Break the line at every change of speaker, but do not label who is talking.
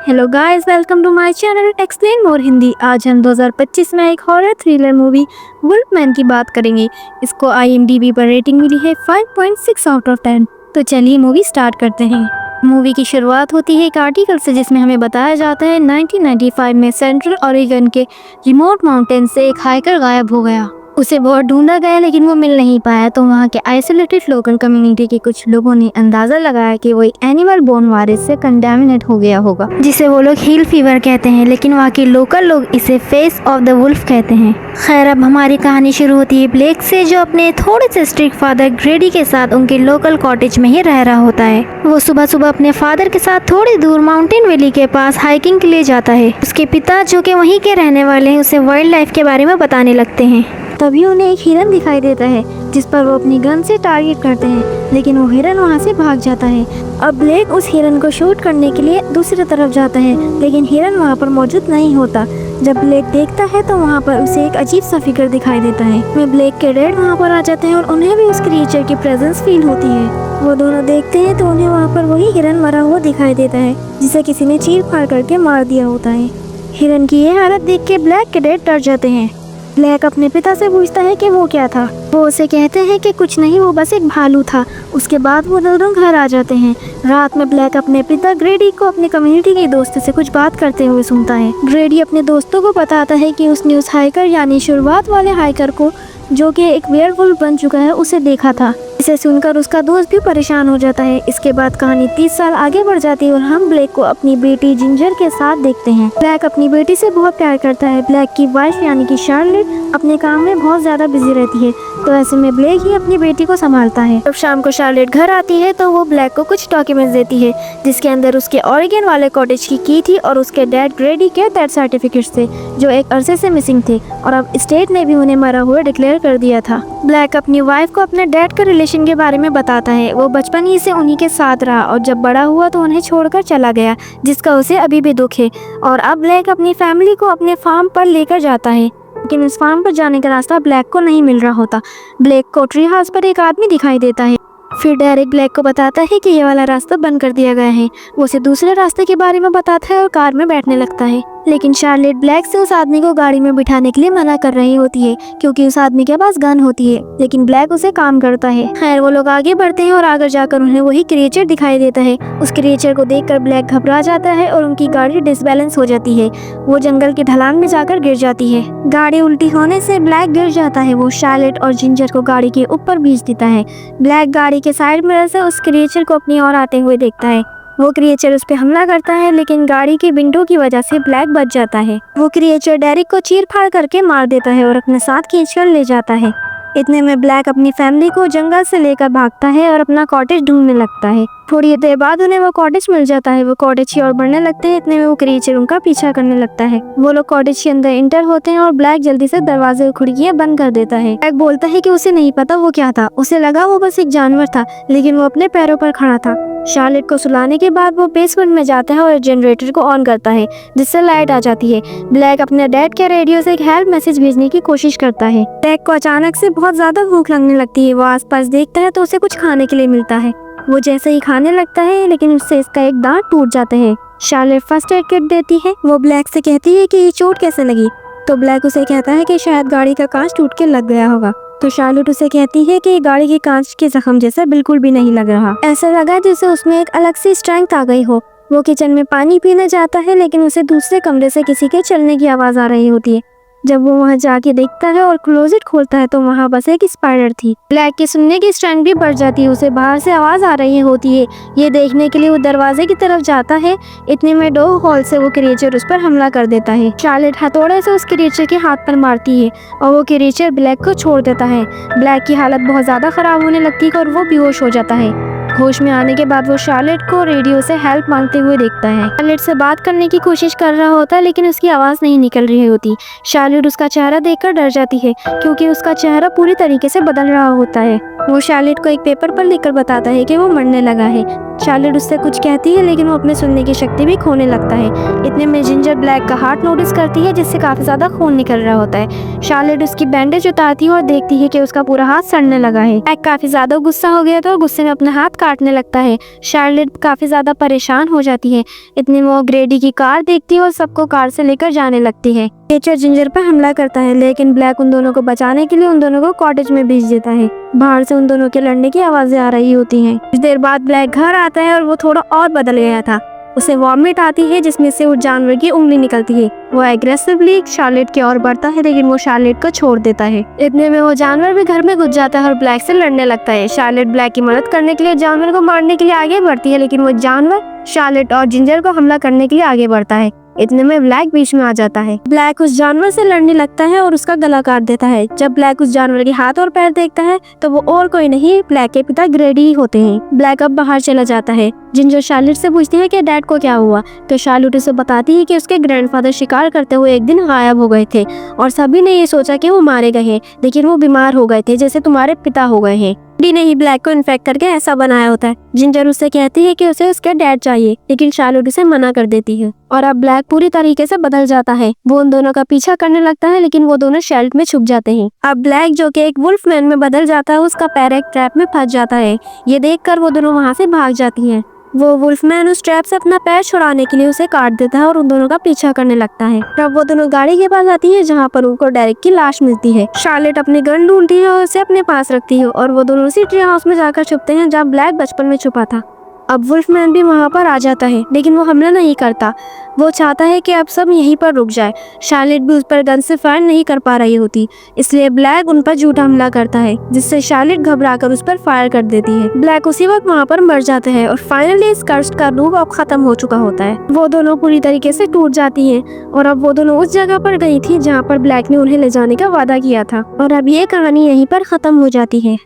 Hello guys, welcome to my channel explain more Hindi. आज हम 2025 में एक हॉरर थ्रिलर मूवी वुल्फमैन की बात करेंगे। इसको IMDb पर रेटिंग मिली है 5.6 आउट ऑफ 10। तो चलिए मूवी स्टार्ट करते हैं। मूवी की शुरुआत होती है एक आर्टिकल से जिसमें हमें बताया जाता है 1995 में सेंट्रल ओरेगन के रिमोट माउंटेन से एक हाइकर गायब हो गया। उसे बहुत ढूंढा गया लेकिन वो मिल नहीं पाया। तो वहाँ के आइसोलेटेड लोकल कम्युनिटी के कुछ लोगों ने अंदाजा लगाया कि वो एक एनिमल बोर्न वायरस से कंटामिनेट हो गया होगा, जिसे वो लोग हिल फीवर कहते हैं, लेकिन वहाँ के लोकल लोग इसे फेस ऑफ द वुल्फ कहते हैं। खैर, अब हमारी कहानी शुरू होती है ब्लेक से, जो अपने थोड़े से स्ट्रिक्ट फादर ग्रेडी के साथ उनके लोकल कॉटेज में ही रह रहा होता है। वो सुबह सुबह अपने फादर के साथ थोड़ी दूर माउंटेन वैली के पास हाइकिंग के लिए जाता है। उसके पिता, जो कि वहीं के रहने वाले हैं, उसे वाइल्ड लाइफ के बारे में बताने लगते हैं। तभी उन्हें एक हिरन दिखाई देता है जिस पर वो अपनी गन से टारगेट करते हैं, लेकिन वो हिरन वहाँ से भाग जाता है। अब ब्लेक उस हिरन को शूट करने के लिए दूसरी तरफ जाता है, लेकिन हिरन वहाँ पर मौजूद नहीं होता। जब ब्लेक देखता है तो वहाँ पर उसे एक अजीब सा फिगर दिखाई देता है। ब्लेक के डैड वहाँ पर आ जाते हैं और उन्हें भी उस क्रिएचर की प्रेजेंस फील होती है। वो दोनों देखते हैं तो उन्हें वहाँ पर वही हिरन मरा हुआ दिखाई देता है जिसे किसी ने चीर फाड़ करके मार दिया होता है। हिरन की ये हालत देख के ब्लैक के डैड डर जाते हैं। ब्लैक अपने पिता से पूछता है कि वो क्या था। वो उसे कहते हैं कि कुछ नहीं, वो बस एक भालू था। उसके बाद वो दोनों घर आ जाते हैं। रात में ब्लैक अपने पिता ग्रेडी को अपने कम्युनिटी के दोस्त से कुछ बात करते हुए सुनता है। ग्रेडी अपने दोस्तों को बताता है कि उसने उस हाइकर यानी शुरुआत वाले हाइकर को, जो कि एक वेयरवुल्फ बन चुका है, उसे देखा था। इसे सुनकर उसका दोस्त भी परेशान हो जाता है। इसके बाद कहानी 30 साल आगे बढ़ जाती है और हम ब्लैक को अपनी बेटी जिंजर के साथ देखते हैं। ब्लैक अपनी बेटी से बहुत प्यार करता है। ब्लैक की वाइफ यानी कि शार्लेट अपने काम में बहुत ज्यादा बिजी रहती है, तो ऐसे में ब्लैक ही अपनी बेटी को संभालता है। जब शाम को शार्लेट घर आती है तो वो ब्लैक को कुछ डॉक्यूमेंट्स देती है जिसके अंदर उसके ओरेगन वाले कॉटेज की थी और उसके डैड ग्रेडी के डेथ सर्टिफिकेट्स थे, जो एक अरसे से मिसिंग थे और अब स्टेट ने भी उन्हें मरा हुआ डिक्लेयर कर दिया था। ब्लैक अपनी वाइफ को अपने डैड का रिलेशन के बारे में बताता है। वो बचपन ही से उन्हीं के साथ रहा और जब बड़ा हुआ तो उन्हें छोड़कर चला गया, जिसका उसे अभी भी दुख है। और अब ब्लैक अपनी फैमिली को अपने फार्म पर लेकर जाता है, लेकिन उस फार्म पर जाने का रास्ता ब्लैक को नहीं मिल रहा होता। ब्लैक को ट्री हाउस पर एक आदमी दिखाई देता है। फिर डायरेक्ट ब्लैक को बताता है कि ये वाला रास्ता बंद कर दिया गया है। वो उसे दूसरे रास्ते के बारे में बताता है और कार में बैठने लगता है, लेकिन शार्लेट ब्लैक से उस आदमी को गाड़ी में बिठाने के लिए मना कर रही होती है क्योंकि उस आदमी के पास गन होती है, लेकिन ब्लैक उसे काम करता है। खैर, वो लोग आगे बढ़ते हैं और आगे जाकर उन्हें वही क्रिएचर दिखाई देता है। उस क्रिएचर को देखकर ब्लैक घबरा जाता है और उनकी गाड़ी डिसबैलेंस हो जाती है। वो जंगल की ढलान में जाकर गिर जाती है। गाड़ी उल्टी होने से ब्लैक गिर जाता है। वो शार्लेट और जिंजर को गाड़ी के ऊपर भेज देता है। ब्लैक गाड़ी के साइड मिरर से उस क्रिएचर को अपनी ओर आते हुए देखता है। वो क्रिएचर उस पे हमला करता है, लेकिन गाड़ी की विंडो की वजह से ब्लैक बच जाता है। वो क्रिएचर डेरिक को चीर फाड़ करके मार देता है और अपने साथ खींचकर ले जाता है। इतने में ब्लैक अपनी फैमिली को जंगल से लेकर भागता है और अपना कॉटेज ढूंढने लगता है। थोड़ी देर बाद उन्हें वो कॉटेज मिल जाता है। वो कॉटेज की ओर बढ़ने लगते हैं। इतने में वो क्रिएचर उनका पीछा करने लगता है। वो लोग कॉटेज के अंदर इंटर होते हैं और ब्लैक जल्दी से दरवाजे और खिड़कियां बंद कर देता है। ब्लैक बोलता है कि उसे नहीं पता वो क्या था, उसे लगा वो बस एक जानवर था, लेकिन वो अपने पैरों पर खड़ा था। शार्लेट को सुलाने के बाद वो बेसमेंट में जाता है और जनरेटर को ऑन करता है, जिससे लाइट आ जाती है। ब्लैक अपने डैड के रेडियो से एक हेल्प मैसेज भेजने की कोशिश करता है। ब्लैक को अचानक से बहुत ज्यादा भूख लगने लगती है। वो आसपास देखता है तो उसे कुछ खाने के लिए मिलता है। वो जैसे ही खाने लगता है, लेकिन उससे इसका एक दांत टूट जाता है। शार्लेट फर्स्ट एड किट देती है। वो ब्लैक से कहती है कि ये चोट कैसे लगी, तो ब्लैक उसे कहता है कि शायद गाड़ी का कांच टूट के लग गया होगा। तो शार्लेट उसे कहती है कि गाड़ी के कांच के जख्म जैसा बिल्कुल भी नहीं लग रहा, ऐसा लगा जैसे उसमें एक अलग सी स्ट्रेंथ आ गई हो। वो किचन में पानी पीने जाता है, लेकिन उसे दूसरे कमरे से किसी के चलने की आवाज आ रही होती है। जब वो वहाँ जाके देखता है और क्लोजेट खोलता है तो वहाँ बस एक स्पाइडर थी। ब्लैक की सुनने की स्ट्रेंथ भी बढ़ जाती है। उसे बाहर से आवाज आ रही होती है। ये देखने के लिए वो दरवाजे की तरफ जाता है। इतने में डोर हॉल से वो क्रिएचर उस पर हमला कर देता है। शार्लेट हथौड़े से उस क्रिएचर के हाथ पर मारती है और वो क्रिएचर ब्लैक को छोड़ देता है। ब्लैक की हालत बहुत ज्यादा खराब होने लगती है और वो बेहोश हो जाता है। होश में आने के बाद वो शार्लेट को रेडियो से हेल्प मांगते हुए देखता है। शार्लेट से बात करने की कोशिश कर रहा होता है, लेकिन उसकी आवाज नहीं निकल रही होती। शार्लेट उसका चेहरा देखकर डर जाती है क्योंकि उसका चेहरा पूरी तरीके से बदल रहा होता है। वो शार्लेट को एक पेपर पर लिखकर बताता है कि वो मरने लगा है। शार्लेट उससे कुछ कहती है, लेकिन वो अपने सुनने की शक्ति भी खोने लगता है। इतने में जिंजर ब्लैक का हार्ट नोटिस करती है, जिससे काफी ज्यादा खून निकल रहा होता है। शार्लेट उसकी बैंडेज उतारती है और देखती है कि उसका पूरा हाथ सड़ने लगा है। ब्लैक काफी ज्यादा गुस्सा हो गया था और गुस्से में अपना हाथ काट काटने लगता है। शार्लेट काफ़ी ज़्यादा परेशान हो जाती है। इतने में वो ग्रेडी की कार देखती है और सबको कार से लेकर जाने लगती है। नेचर जिंजर पर हमला करता है, लेकिन ब्लैक उन दोनों को बचाने के लिए उन दोनों को कॉटेज में भेज देता है। बाहर से उन दोनों के लड़ने की आवाज़ें आ रही होती हैं। कुछ देर बाद ब्लैक घर आता है और वो थोड़ा और बदल गया था। उसे वॉमिट आती है जिसमें से उस जानवर की उंगली निकलती है। वो एग्रेसिवली शार्लेट की ओर बढ़ता है, लेकिन वो शार्लेट को छोड़ देता है। इतने में वो जानवर भी घर में घुस जाता है और ब्लैक से लड़ने लगता है। शार्लेट ब्लैक की मदद करने के लिए जानवर को मारने के लिए आगे बढ़ती है, लेकिन वो जानवर शार्लेट और जिंजर को हमला करने के लिए आगे बढ़ता है। इतने में ब्लैक बीच में आ जाता है। ब्लैक उस जानवर से लड़ने लगता है और उसका गला काट देता है। जब ब्लैक उस जानवर के हाथ और पैर देखता है तो वो और कोई नहीं, ब्लैक के पिता ग्रेडी ही होते हैं। ब्लैक अब बाहर चला जाता है। जिंजर शार्लेट से पूछती है कि डैड को क्या हुआ, तो शार्लेट उसे बताती है कि उसके ग्रैंडफादर शिकार करते हुए एक दिन गायब हो गए थे और सभी ने ये सोचा कि वो मारे गए हैं, लेकिन वो बीमार हो गए थे जैसे तुम्हारे पिता हो गए हैं। डी ने ही ब्लैक को इन्फेक्ट करके ऐसा बनाया होता है। जिंजर उससे कहती है कि उसे उसके डैड चाहिए, लेकिन शार्लेट उसे मना कर देती है और अब ब्लैक पूरी तरीके से बदल जाता है। वो उन दोनों का पीछा करने लगता है, लेकिन वो दोनों शेल्ट में छुप जाते हैं। अब ब्लैक जो कि एक वुल्फ मैन में बदल जाता है, उसका पैर एक ट्रैप में फंस जाता है। ये देखकर वो दोनों वहाँ से भाग जाती हैं। वो वुल्फमैन उस ट्रैप से अपना पैर छुड़ाने के लिए उसे काट देता है और उन दोनों का पीछा करने लगता है। तब वो दोनों गाड़ी के पास आती है जहाँ पर उनको डेरेक की लाश मिलती है। शार्लेट अपनी गन ढूंढती है और उसे अपने पास रखती है और वो दोनों उसी ट्री हाउस में जाकर छुपते हैं जहाँ ब्लैक बचपन में छुपा था। अब वुल्फमैन भी वहाँ पर आ जाता है, लेकिन वो हमला नहीं करता। वो चाहता है कि अब सब यहीं पर रुक जाए। शार्लेट भी उस पर गन से फायर नहीं कर पा रही होती, इसलिए ब्लैक उन पर झूठा हमला करता है, जिससे शार्लेट घबराकर उस पर फायर कर देती है। ब्लैक उसी वक्त वहाँ पर मर जाता है और फाइनली इस कर्स्ड का रूप अब खत्म हो चुका होता है। वो दोनों पूरी तरीके से टूट जाती हैं और अब वो दोनों उस जगह पर गई थी जहाँ पर ब्लैक ने उन्हें ले जाने का वादा किया था। और अब ये कहानी यहीं पर खत्म हो जाती है।